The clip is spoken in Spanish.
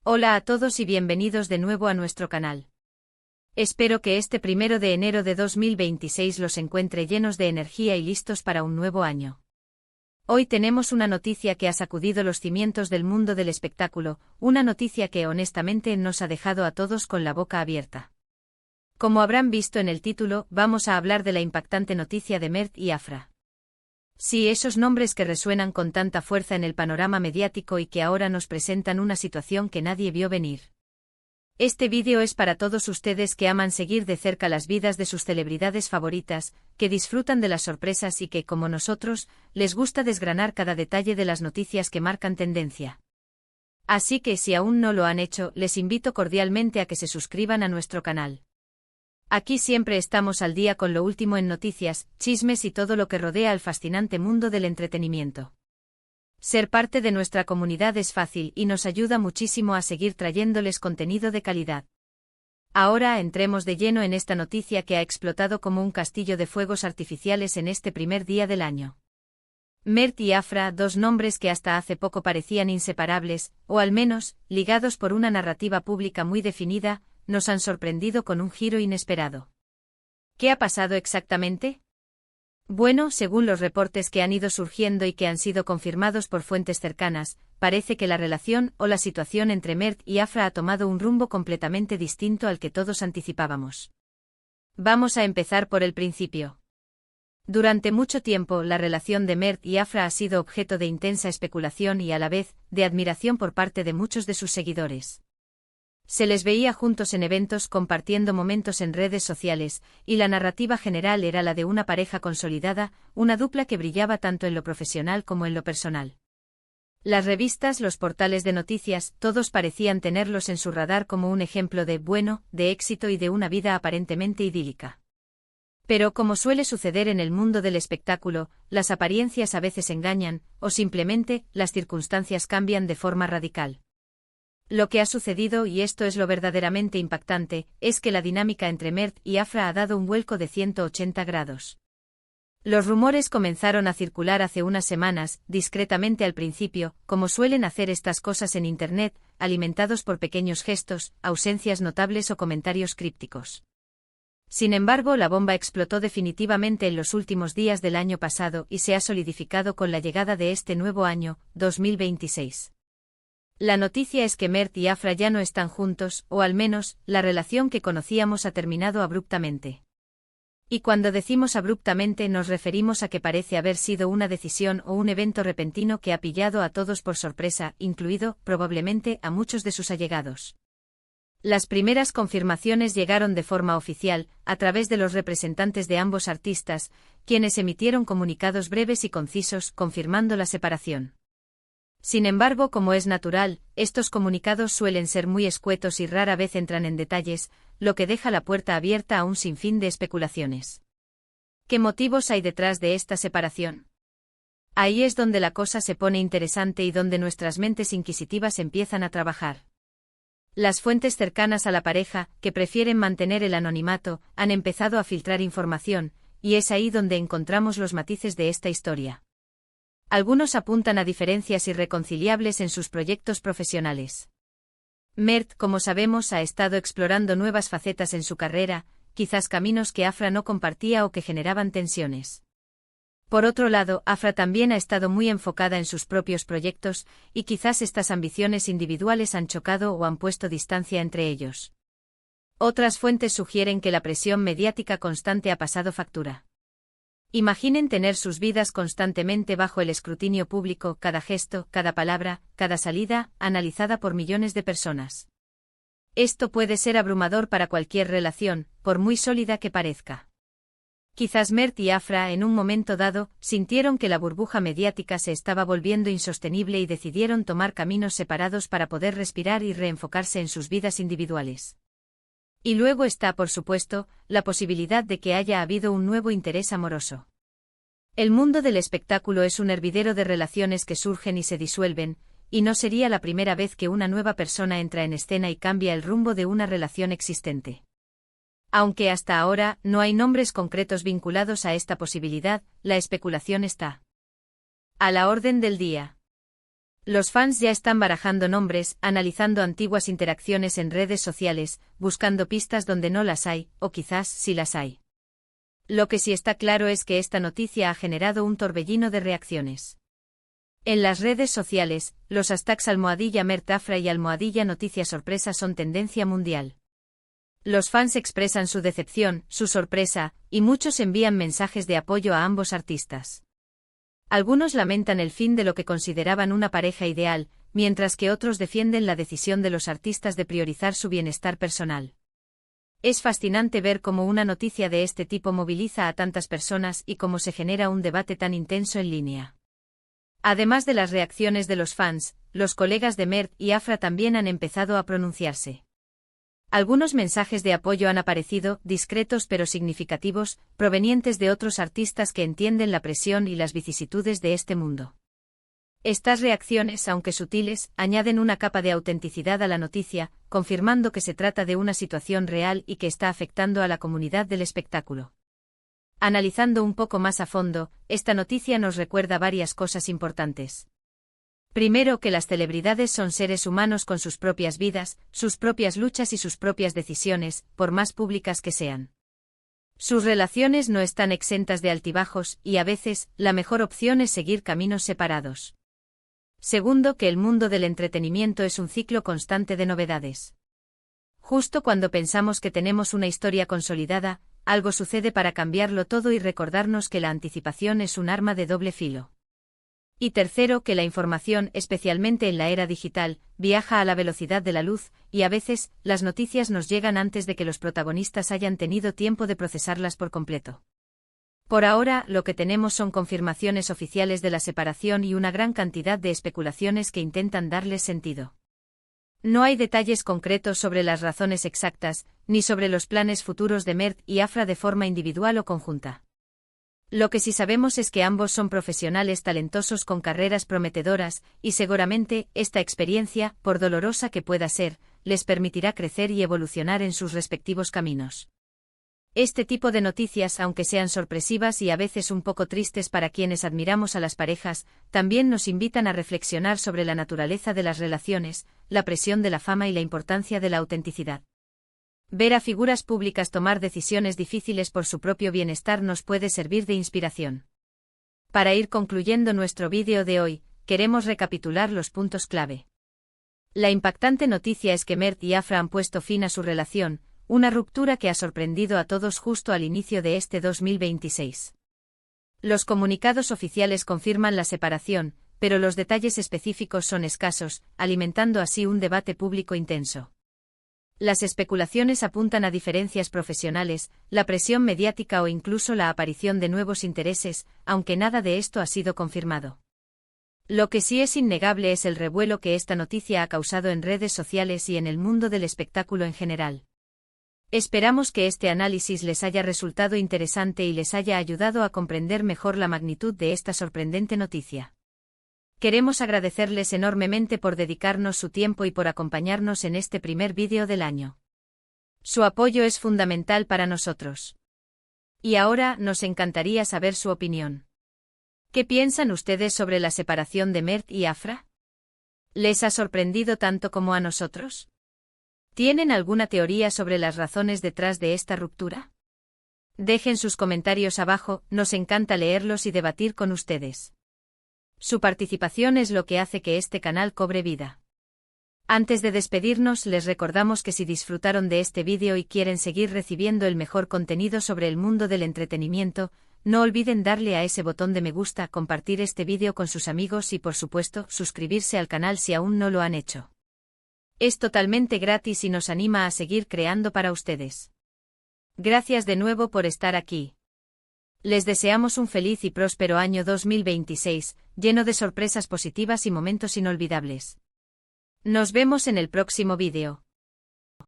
Hola a todos y bienvenidos de nuevo a nuestro canal. Espero que este 1 de enero de 2026 los encuentre llenos de energía y listos para un nuevo año. Hoy tenemos una noticia que ha sacudido los cimientos del mundo del espectáculo, una noticia que honestamente nos ha dejado a todos con la boca abierta. Como habrán visto en el título, vamos a hablar de la impactante noticia de Mert y Afra. Sí, esos nombres que resuenan con tanta fuerza en el panorama mediático y que ahora nos presentan una situación que nadie vio venir. Este vídeo es para todos ustedes que aman seguir de cerca las vidas de sus celebridades favoritas, que disfrutan de las sorpresas y que, como nosotros, les gusta desgranar cada detalle de las noticias que marcan tendencia. Así que si aún no lo han hecho, les invito cordialmente a que se suscriban a nuestro canal. Aquí siempre estamos al día con lo último en noticias, chismes y todo lo que rodea al fascinante mundo del entretenimiento. Ser parte de nuestra comunidad es fácil y nos ayuda muchísimo a seguir trayéndoles contenido de calidad. Ahora entremos de lleno en esta noticia que ha explotado como un castillo de fuegos artificiales en este primer día del año. Mert y Afra, dos nombres que hasta hace poco parecían inseparables, o al menos, ligados por una narrativa pública muy definida, nos han sorprendido con un giro inesperado. ¿Qué ha pasado exactamente? Bueno, según los reportes que han ido surgiendo y que han sido confirmados por fuentes cercanas, parece que la relación o la situación entre Mert y Afra ha tomado un rumbo completamente distinto al que todos anticipábamos. Vamos a empezar por el principio. Durante mucho tiempo, la relación de Mert y Afra ha sido objeto de intensa especulación y a la vez, de admiración por parte de muchos de sus seguidores. Se les veía juntos en eventos compartiendo momentos en redes sociales, y la narrativa general era la de una pareja consolidada, una dupla que brillaba tanto en lo profesional como en lo personal. Las revistas, los portales de noticias, todos parecían tenerlos en su radar como un ejemplo de éxito y de una vida aparentemente idílica. Pero como suele suceder en el mundo del espectáculo, las apariencias a veces engañan, o simplemente, las circunstancias cambian de forma radical. Lo que ha sucedido, y esto es lo verdaderamente impactante, es que la dinámica entre Mert y Afra ha dado un vuelco de 180 grados. Los rumores comenzaron a circular hace unas semanas, discretamente al principio, como suelen hacer estas cosas en Internet, alimentados por pequeños gestos, ausencias notables o comentarios crípticos. Sin embargo, la bomba explotó definitivamente en los últimos días del año pasado y se ha solidificado con la llegada de este nuevo año, 2026. La noticia es que Mert y Afra ya no están juntos, o al menos, la relación que conocíamos ha terminado abruptamente. Y cuando decimos abruptamente nos referimos a que parece haber sido una decisión o un evento repentino que ha pillado a todos por sorpresa, incluido, probablemente, a muchos de sus allegados. Las primeras confirmaciones llegaron de forma oficial, a través de los representantes de ambos artistas, quienes emitieron comunicados breves y concisos confirmando la separación. Sin embargo, como es natural, estos comunicados suelen ser muy escuetos y rara vez entran en detalles, lo que deja la puerta abierta a un sinfín de especulaciones. ¿Qué motivos hay detrás de esta separación? Ahí es donde la cosa se pone interesante y donde nuestras mentes inquisitivas empiezan a trabajar. Las fuentes cercanas a la pareja, que prefieren mantener el anonimato, han empezado a filtrar información, y es ahí donde encontramos los matices de esta historia. Algunos apuntan a diferencias irreconciliables en sus proyectos profesionales. Mert, como sabemos, ha estado explorando nuevas facetas en su carrera, quizás caminos que Afra no compartía o que generaban tensiones. Por otro lado, Afra también ha estado muy enfocada en sus propios proyectos, y quizás estas ambiciones individuales han chocado o han puesto distancia entre ellos. Otras fuentes sugieren que la presión mediática constante ha pasado factura. Imaginen tener sus vidas constantemente bajo el escrutinio público, cada gesto, cada palabra, cada salida, analizada por millones de personas. Esto puede ser abrumador para cualquier relación, por muy sólida que parezca. Quizás Mert y Afra en un momento dado, sintieron que la burbuja mediática se estaba volviendo insostenible y decidieron tomar caminos separados para poder respirar y reenfocarse en sus vidas individuales. Y luego está, por supuesto, la posibilidad de que haya habido un nuevo interés amoroso. El mundo del espectáculo es un hervidero de relaciones que surgen y se disuelven, y no sería la primera vez que una nueva persona entra en escena y cambia el rumbo de una relación existente. Aunque hasta ahora no hay nombres concretos vinculados a esta posibilidad, la especulación está a la orden del día. Los fans ya están barajando nombres, analizando antiguas interacciones en redes sociales, buscando pistas donde no las hay, o quizás sí las hay. Lo que sí está claro es que esta noticia ha generado un torbellino de reacciones. En las redes sociales, los hashtags #MertAfra y #Noticia Sorpresa son tendencia mundial. Los fans expresan su decepción, su sorpresa, y muchos envían mensajes de apoyo a ambos artistas. Algunos lamentan el fin de lo que consideraban una pareja ideal, mientras que otros defienden la decisión de los artistas de priorizar su bienestar personal. Es fascinante ver cómo una noticia de este tipo moviliza a tantas personas y cómo se genera un debate tan intenso en línea. Además de las reacciones de los fans, los colegas de Mert y Afra también han empezado a pronunciarse. Algunos mensajes de apoyo han aparecido, discretos pero significativos, provenientes de otros artistas que entienden la presión y las vicisitudes de este mundo. Estas reacciones, aunque sutiles, añaden una capa de autenticidad a la noticia, confirmando que se trata de una situación real y que está afectando a la comunidad del espectáculo. Analizando un poco más a fondo, esta noticia nos recuerda varias cosas importantes. Primero, que las celebridades son seres humanos con sus propias vidas, sus propias luchas y sus propias decisiones, por más públicas que sean. Sus relaciones no están exentas de altibajos y a veces, la mejor opción es seguir caminos separados. Segundo, que el mundo del entretenimiento es un ciclo constante de novedades. Justo cuando pensamos que tenemos una historia consolidada, algo sucede para cambiarlo todo y recordarnos que la anticipación es un arma de doble filo. Y tercero, que la información, especialmente en la era digital, viaja a la velocidad de la luz, y a veces, las noticias nos llegan antes de que los protagonistas hayan tenido tiempo de procesarlas por completo. Por ahora, lo que tenemos son confirmaciones oficiales de la separación y una gran cantidad de especulaciones que intentan darles sentido. No hay detalles concretos sobre las razones exactas, ni sobre los planes futuros de Mert y Afra de forma individual o conjunta. Lo que sí sabemos es que ambos son profesionales talentosos con carreras prometedoras, y seguramente, esta experiencia, por dolorosa que pueda ser, les permitirá crecer y evolucionar en sus respectivos caminos. Este tipo de noticias, aunque sean sorpresivas y a veces un poco tristes para quienes admiramos a las parejas, también nos invitan a reflexionar sobre la naturaleza de las relaciones, la presión de la fama y la importancia de la autenticidad. Ver a figuras públicas tomar decisiones difíciles por su propio bienestar nos puede servir de inspiración. Para ir concluyendo nuestro vídeo de hoy, queremos recapitular los puntos clave. La impactante noticia es que Mert y Afra han puesto fin a su relación, una ruptura que ha sorprendido a todos justo al inicio de este 2026. Los comunicados oficiales confirman la separación, pero los detalles específicos son escasos, alimentando así un debate público intenso. Las especulaciones apuntan a diferencias profesionales, la presión mediática o incluso la aparición de nuevos intereses, aunque nada de esto ha sido confirmado. Lo que sí es innegable es el revuelo que esta noticia ha causado en redes sociales y en el mundo del espectáculo en general. Esperamos que este análisis les haya resultado interesante y les haya ayudado a comprender mejor la magnitud de esta sorprendente noticia. Queremos agradecerles enormemente por dedicarnos su tiempo y por acompañarnos en este primer vídeo del año. Su apoyo es fundamental para nosotros. Y ahora nos encantaría saber su opinión. ¿Qué piensan ustedes sobre la separación de Mert y Afra? ¿Les ha sorprendido tanto como a nosotros? ¿Tienen alguna teoría sobre las razones detrás de esta ruptura? Dejen sus comentarios abajo, nos encanta leerlos y debatir con ustedes. Su participación es lo que hace que este canal cobre vida. Antes de despedirnos, les recordamos que si disfrutaron de este vídeo y quieren seguir recibiendo el mejor contenido sobre el mundo del entretenimiento, no olviden darle a ese botón de me gusta, compartir este vídeo con sus amigos y por supuesto, suscribirse al canal si aún no lo han hecho. Es totalmente gratis y nos anima a seguir creando para ustedes. Gracias de nuevo por estar aquí. Les deseamos un feliz y próspero año 2026, lleno de sorpresas positivas y momentos inolvidables. Nos vemos en el próximo vídeo.